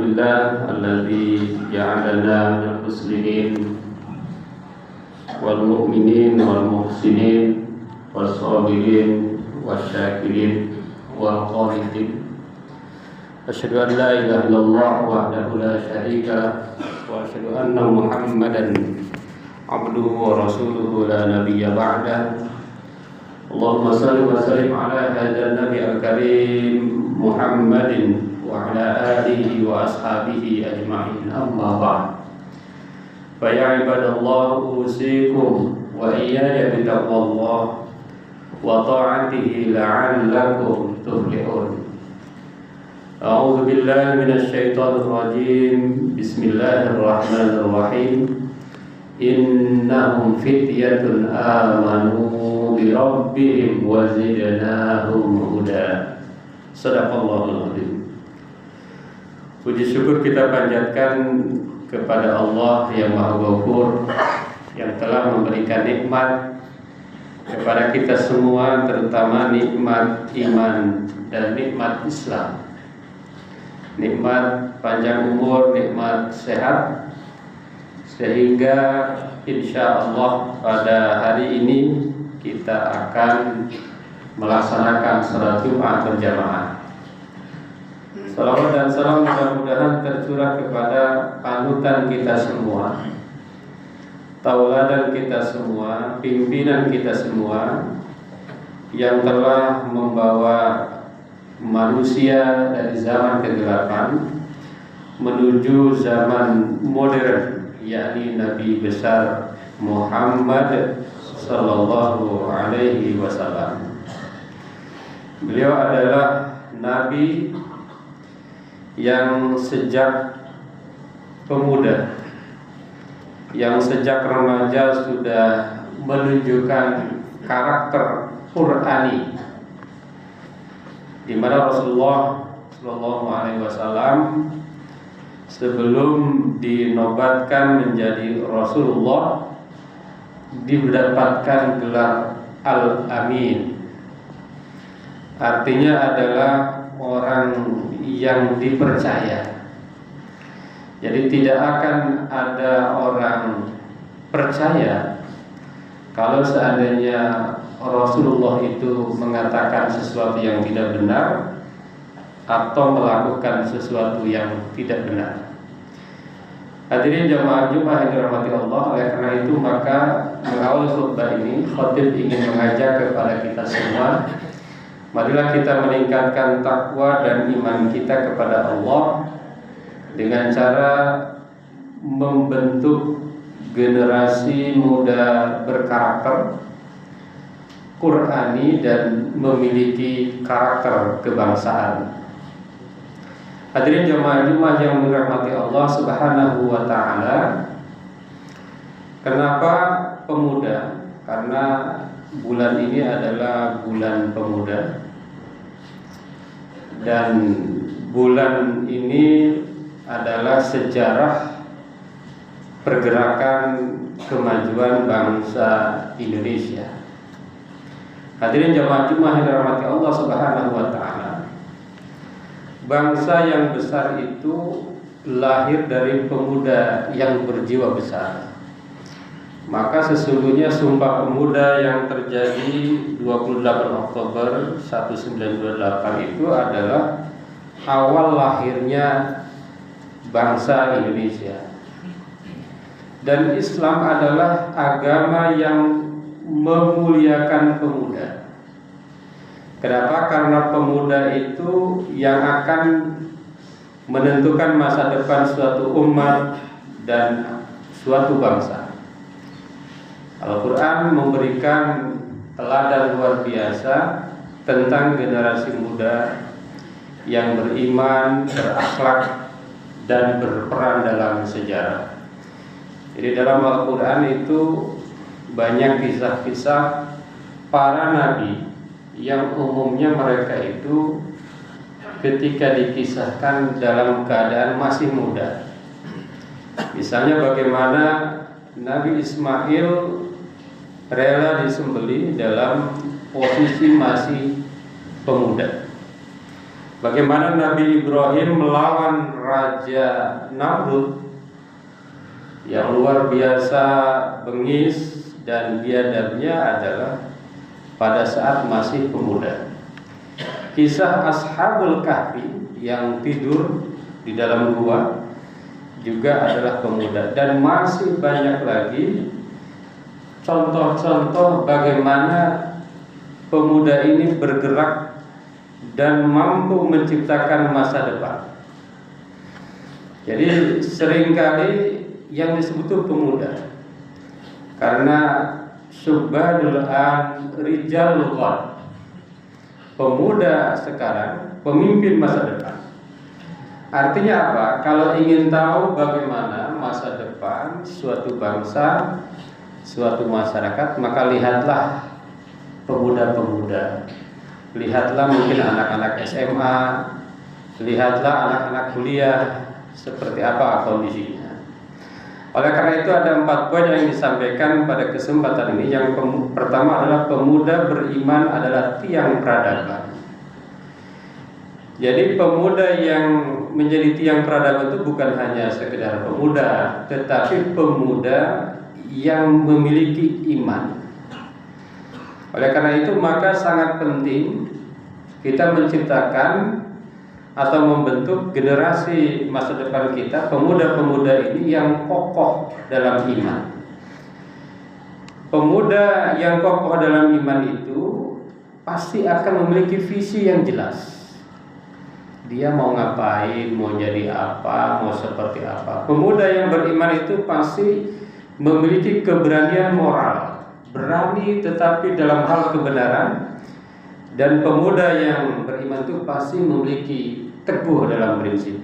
Alhamdulillah alladzi ja'alana minal muslimin wal mu'minin wal muhsinin was sabirin wasyakirin wal qanitin. Asyhadu an la ilaha illallah wahdahu la syarika lah wa asyhadu anna Muhammadan abduhu wa rasuluhu la nabiyya ba'dah. Allahumma salli wa sallim ala hadzal nabi al-karim Muhammadin wa ala alihi wa ashabihi ajma'in, amma ba'd. Fa ya ibadallah, usikum wa iyaya bi taqwallah wa ta'atihi la'allakum tuflihun. A'udzu billahi minasy syaithanir rajim. Bismillahirrahmanirrahim. Innahum fityatun amanu bi rabbihim wa zidnahum huda. Shadaqallahul azim. Puji syukur kita panjatkan kepada Allah yang Maha Ghafur, yang telah memberikan nikmat kepada kita semua, terutama nikmat iman dan nikmat Islam. Nikmat panjang umur, nikmat sehat, sehingga insya Allah pada hari ini kita akan melaksanakan salat Jumat berjamaah. Salawat dan salam mudah-mudahan tercurah kepada panutan kita semua, tauladan kita semua, pimpinan kita semua, yang telah membawa manusia dari zaman kegelapan menuju zaman modern, yakni Nabi besar Muhammad sallallahu alaihi wasallam. Beliau adalah Nabi yang sejak pemuda, yang sejak remaja sudah menunjukkan karakter Qur'ani, di mana Rasulullah sallallahu alaihi wasallam sebelum dinobatkan menjadi Rasulullah didapatkan gelar Al-Amin. Artinya adalah orang yang dipercaya. Jadi tidak akan ada orang percaya kalau seandainya Rasulullah itu mengatakan sesuatu yang tidak benar atau melakukan sesuatu yang tidak benar. Hadirin jamaah Jumat yang dirahmati Allah, oleh karena itu maka mengawali khutbah ini khatib ingin mengajak kepada kita semua, marilah kita meningkatkan takwa dan iman kita kepada Allah dengan cara membentuk generasi muda berkarakter Qur'ani dan memiliki karakter kebangsaan. Hadirin jamaah Jumat yang dirahmati Allah Subhanahu wa taala. Kenapa pemuda? Karena bulan ini adalah bulan pemuda. Dan bulan ini adalah sejarah pergerakan kemajuan bangsa Indonesia. Hadirin jamaah Jumat yang dirahmati Allah Subhanahu wa taala. Bangsa yang besar itu lahir dari pemuda yang berjiwa besar. Maka sesungguhnya Sumpah Pemuda yang terjadi 28 Oktober 1928 itu adalah awal lahirnya bangsa Indonesia. Dan Islam adalah agama yang memuliakan pemuda. Kenapa? Karena pemuda itu yang akan menentukan masa depan suatu umat dan suatu bangsa. Al-Quran memberikan teladan luar biasa tentang generasi muda yang beriman, berakhlak, dan berperan dalam sejarah. Jadi dalam Al-Quran itu banyak kisah-kisah para nabi yang umumnya mereka itu ketika dikisahkan dalam keadaan masih muda. Misalnya bagaimana Nabi Ismail rela disembelih dalam posisi masih pemuda. bagaimana Nabi Ibrahim melawan Raja Namrud yang luar biasa bengis dan biadabnya adalah pada saat masih pemuda. Kisah Ashabul Kahfi yang tidur di dalam gua juga adalah pemuda, dan masih banyak lagi contoh-contoh bagaimana pemuda ini bergerak dan mampu menciptakan masa depan. Jadi seringkali yang disebut itu pemuda karena subhanul rijalul ghad, pemuda sekarang pemimpin masa depan. Artinya apa? Kalau ingin tahu bagaimana masa depan suatu bangsa, suatu masyarakat, maka lihatlah pemuda-pemuda. Lihatlah mungkin anak-anak SMA, lihatlah anak-anak kuliah, seperti apa kondisinya. Oleh karena itu ada 4 poin yang disampaikan pada kesempatan ini. Yang pertama adalah pemuda beriman adalah tiang peradaban. Jadi pemuda yang menjadi tiang peradaban itu bukan hanya sekedar pemuda, tetapi pemuda yang memiliki iman. Oleh karena itu maka sangat penting kita menciptakan atau membentuk generasi masa depan kita, pemuda-pemuda ini yang kokoh dalam iman. Pemuda yang kokoh dalam iman itu pasti akan memiliki visi yang jelas. Dia mau ngapain, mau jadi apa, mau seperti apa. Pemuda yang beriman itu pasti memiliki keberanian moral, berani tetapi dalam hal kebenaran. Dan pemuda yang beriman itu pasti memiliki teguh dalam prinsip.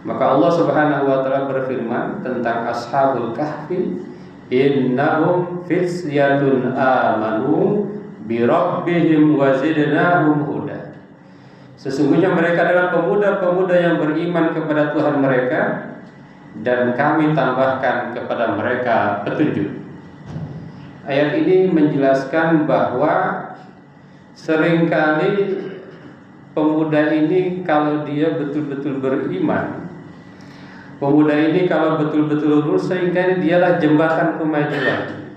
Maka Allah Subhanahu wa taala berfirman tentang Ashabul Kahfi, innahum fityatun amanu bi rabbihim wa zidnahum huda. Sesungguhnya mereka adalah pemuda-pemuda yang beriman kepada Tuhan mereka, dan kami tambahkan kepada mereka petunjuk. Ayat ini menjelaskan bahwa seringkali pemuda ini kalau dia betul-betul beriman, pemuda ini kalau betul-betul lurus, seringkali dialah jembatan kemajuan.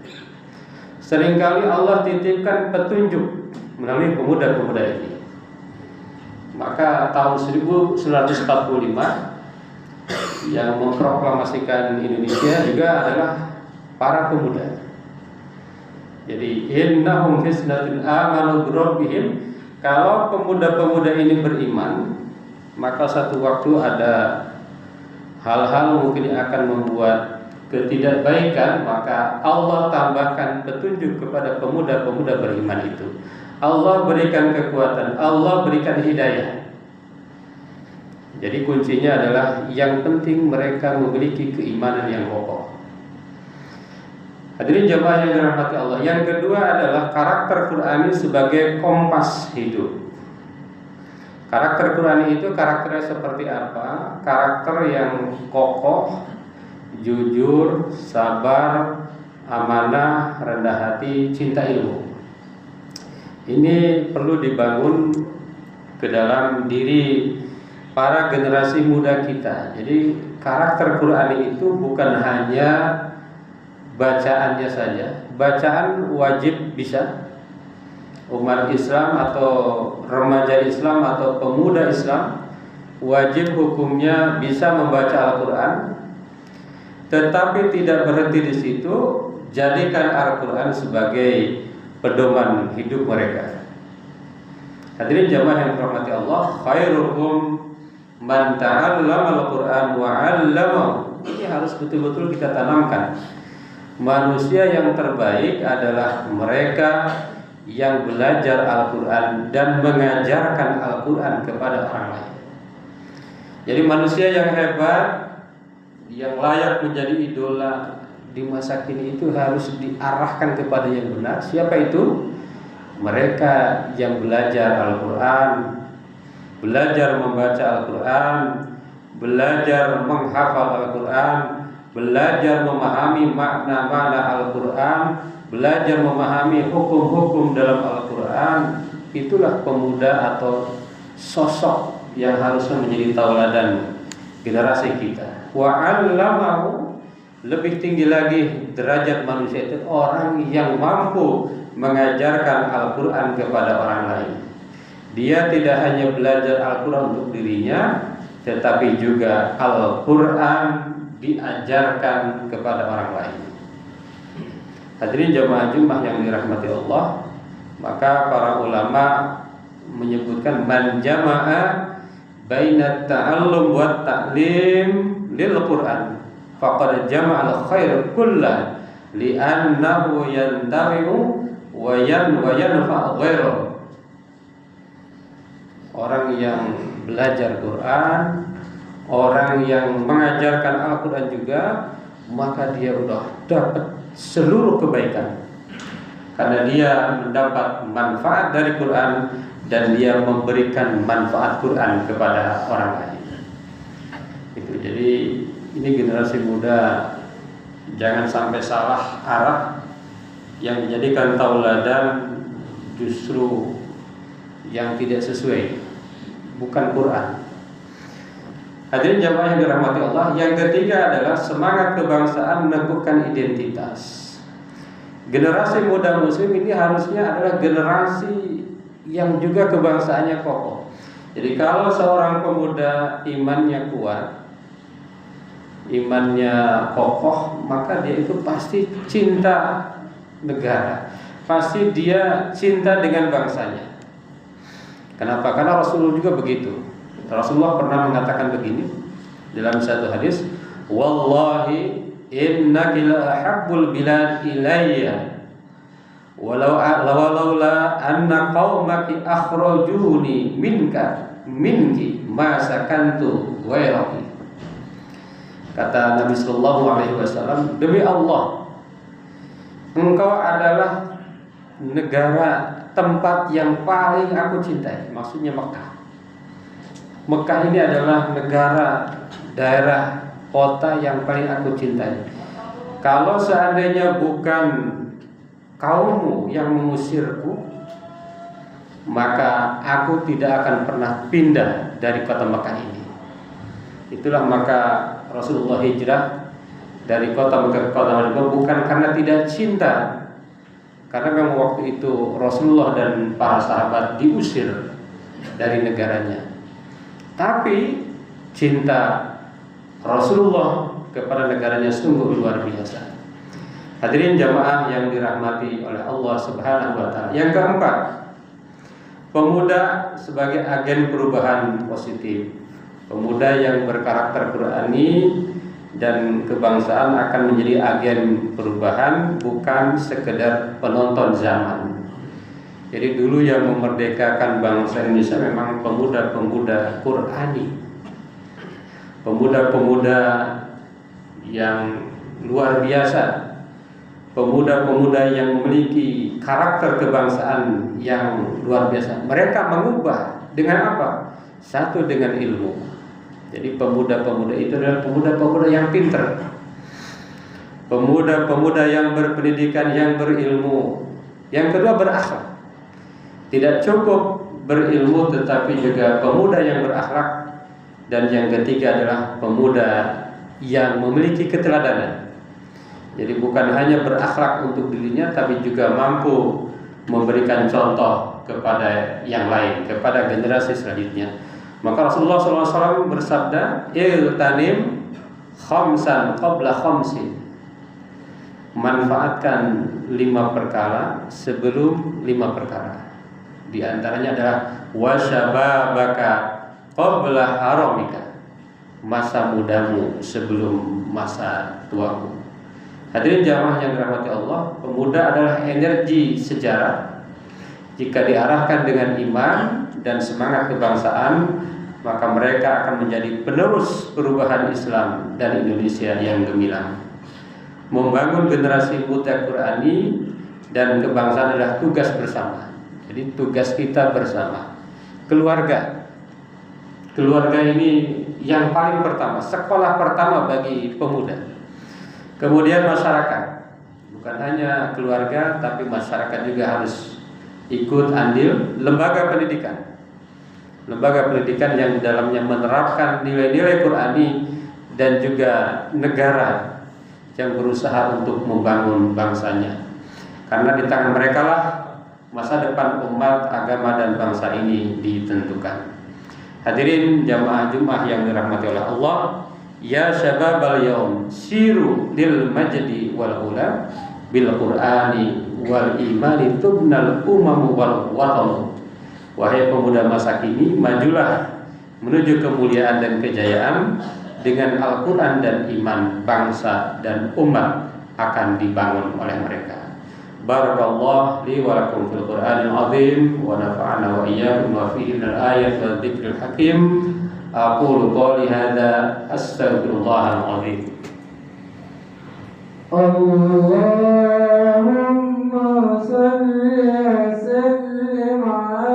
Seringkali Allah titipkan petunjuk melalui pemuda-pemuda ini. Maka tahun 1945 yang memproklamasikan Indonesia juga adalah para pemuda. Jadi innahum fisnatun amanu birabbihim. Kalau pemuda-pemuda ini beriman, maka satu waktu ada hal-hal mungkin yang akan membuat ketidakbaikan, maka Allah tambahkan petunjuk kepada pemuda-pemuda beriman itu. Allah berikan kekuatan, Allah berikan hidayah. Jadi kuncinya adalah yang penting mereka memiliki keimanan yang kokoh. Hadirin jamaah yang dirahmati Allah. Yang kedua adalah karakter Qur'ani sebagai kompas hidup. Karakter Qur'ani itu karakternya seperti apa? Karakter yang kokoh, jujur, sabar, amanah, rendah hati, cinta ilmu. Ini perlu dibangun ke dalam diri para generasi muda kita. Jadi karakter Qur'ani itu bukan hanya bacaannya saja. Bacaan wajib bisa. Umat Islam atau remaja Islam atau pemuda Islam wajib hukumnya bisa membaca Al-Quran. Tetapi tidak berhenti di situ. Jadikan Al-Quran sebagai pedoman hidup mereka. Hadirin jamaah yang dirahmati Allah, khairukum man ta'allama al-Quran wa 'allamahu. Ini harus betul-betul kita tanamkan. Manusia yang terbaik adalah mereka yang belajar Al-Quran dan mengajarkan Al-Quran kepada orang lain. Jadi manusia yang hebat, yang layak menjadi idola di masa kini itu harus diarahkan kepada yang benar. Siapa itu? Mereka yang belajar Al-Quran, belajar membaca Al-Quran, belajar menghafal Al-Quran, belajar memahami makna-makna Al-Quran, belajar memahami hukum-hukum dalam Al-Quran. Itulah pemuda atau sosok yang harusnya menjadi tauladan generasi kita. Wa 'allamahu, lebih tinggi lagi derajat manusia itu orang yang mampu mengajarkan Al-Quran kepada orang lain. Dia tidak hanya belajar Al-Quran untuk dirinya, tetapi juga Al-Quran diajarkan kepada orang lain. Hadirin jamaah Jumat yang dirahmati Allah, maka para ulama menyebutkan man jama'a baina ta'allum wa ta'lim lil Quran faqad jama'al khair kullah li'annahu yantafi'u wa yanfa' ghairuhu. Orang yang belajar Quran, orang yang mengajarkan Al-Quran juga, maka dia sudah dapat seluruh kebaikan, karena dia mendapat manfaat dari Quran dan dia memberikan manfaat Quran kepada orang lain. Itu. Jadi ini generasi muda jangan sampai salah arah, yang dijadikan tauladan justru yang tidak sesuai, bukan Quran. Hadirin jamaah yang dirahmati Allah, yang ketiga adalah semangat kebangsaan meneguhkan identitas. Generasi muda muslim ini harusnya adalah generasi yang juga kebangsaannya kokoh. Jadi kalau seorang pemuda imannya kuat, imannya kokoh, maka dia itu pasti cinta negara, pasti dia cinta dengan bangsanya. Kenapa? Karena Rasulullah juga begitu. Rasulullah pernah mengatakan begini dalam satu hadis, wallahi innaka la ahabbul bilad ilayya walau la anna qaumaki akhrajuni minki ma sakantu ghairaki. Kata Nabi sallallahu alaihi wasallam, demi Allah, engkau adalah negara tempat yang paling aku cintai. Maksudnya Mekah. Mekah ini adalah negara, daerah, kota yang paling aku cintai. Kalau seandainya bukan kaummu yang mengusirku, maka aku tidak akan pernah pindah dari kota Mekah ini. Itulah maka Rasulullah hijrah dari kota Mekah ke kota Madinah bukan karena tidak cinta, karena memang waktu itu Rasulullah dan para sahabat diusir dari negaranya. Tapi cinta Rasulullah kepada negaranya sungguh luar biasa. Hadirin jamaah yang dirahmati oleh Allah Subhanahu wa taala. Yang keempat, pemuda sebagai agen perubahan positif. Pemuda yang berkarakter Qur'ani dan kebangsaan akan menjadi agen perubahan, bukan sekedar penonton zaman. Jadi dulu yang memerdekakan bangsa Indonesia memang pemuda-pemuda Qur'ani, pemuda-pemuda yang luar biasa, pemuda-pemuda yang memiliki karakter kebangsaan yang luar biasa. Mereka mengubah dengan apa? Satu, dengan ilmu. Jadi pemuda-pemuda itu adalah pemuda-pemuda yang pintar, pemuda-pemuda yang berpendidikan, yang berilmu. Yang kedua, berakhlak. Tidak cukup berilmu, tetapi juga pemuda yang berakhlak. Dan yang ketiga adalah pemuda yang memiliki keteladanan. Jadi bukan hanya berakhlak untuk dirinya, tapi juga mampu memberikan contoh kepada yang lain, kepada generasi selanjutnya. Maka Rasulullah SAW bersabda, "Iltanim khamsan qabla khamsin." Manfaatkan 5 perkara sebelum 5 perkara. Di antaranya adalah wasyababaka qabla haramika. Masa mudamu sebelum masa tuamu. Hadirin jamaah yang dirahmati Allah, pemuda adalah energi sejarah. Jika diarahkan dengan iman dan semangat kebangsaan, maka mereka akan menjadi penerus perubahan Islam dan Indonesia yang gemilang. Membangun generasi muda Qur'ani dan kebangsaan adalah tugas bersama. Jadi tugas kita bersama. Keluarga ini yang paling pertama, sekolah pertama bagi pemuda. Kemudian masyarakat, bukan hanya keluarga, tapi masyarakat juga harus ikut andil. Lembaga pendidikan, lembaga pendidikan yang di dalamnya menerapkan nilai-nilai Qur'ani dan juga negara yang berusaha untuk membangun bangsanya. Karena di tangan mereka lah masa depan umat, agama dan bangsa ini ditentukan. Hadirin jamaah Jumat yang dirahmati oleh Allah, ya syababal yaum siru lil majdi wal ula bil Qur'ani wal imani tubnal umamu wal watan. Wahai pemuda masa kini, majulah menuju kemuliaan dan kejayaan. Dengan Al-Quran dan iman, bangsa dan umat akan dibangun oleh mereka. Barakallahu li wa lakum fil Qur'anil azim wa nafa'ana wa iyyakum wa fihi minal ayati wa dzikril hakim. Aqulu qouli hadza astaghfirullahal azim. Allahumma salli wa sallim ala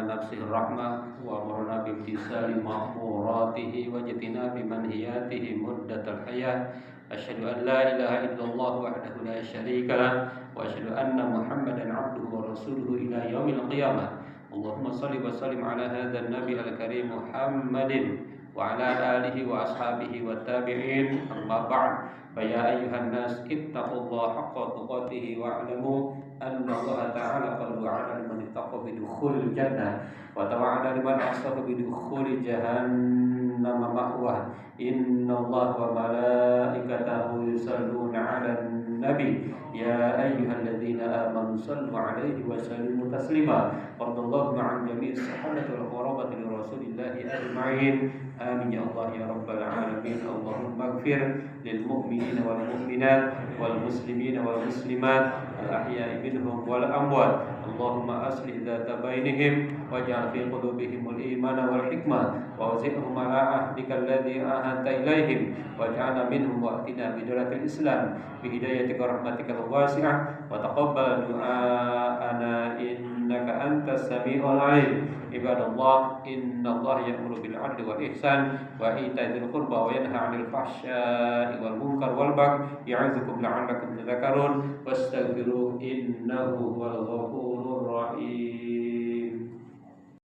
nafsih rahmah wa amruna bimtisali ma'muratihi wa jitina bimanhiyatihi muddatal hayah. Asyhadu an la ilaha illallah wahdahu la syarika lah wa asyhadu anna Muhammadan abduhu wa rasuluhu ila yaumil qiyamah. Allahumma shalli wa sallim ala hadzal nabi al-karim Muhammadin wa ala alihi wa ashabihi wa tabi'in. Amma ba'd. Fa ya ayyuhan nas ittaqullaha haqqa tuqatih wa 'alamu anna Allah ta'ala qad wa'ada liman ittaqa bi dukhulil jannah wa tawa'ada liman asaba bi dukhuli jahannam ma'wah. Inna Allah wa malaikatahu yusalluna 'alan nabi ya ayyuhalladzina amanu sallu 'alaihi wa sallimu taslima. Radallahu ma'an jami'is sahabati wal qarabati li rasulillahi ajma'in. Amin ya Allah ya rabbal alamin. Allahumma ighfir lil mu'minina wal mu'minat wal muslimina wal muslimat al ahya'i minhum wal amwat. Allahumma aslih dzata bainihim waj'al fi qulubihimul imana wal hikmah wa awzi'hum ala ahdika alladhi ahadta ilaihim waj'alna minhum wa atina bi dalatil islam bi hidayatika rahmatikal wasi'ah wa taqabbal du'ana innaka antas samiul alim. Ibadallah, innallaha ya'muru bil 'adli wal ihsan wa ita'i dzil qurba wa yanha 'anil fahsya'i wal munkar wal baghi ya'idzukum la'allakum tadhakkarun wastaghfiruhu innahu huwal ghafurur rahim.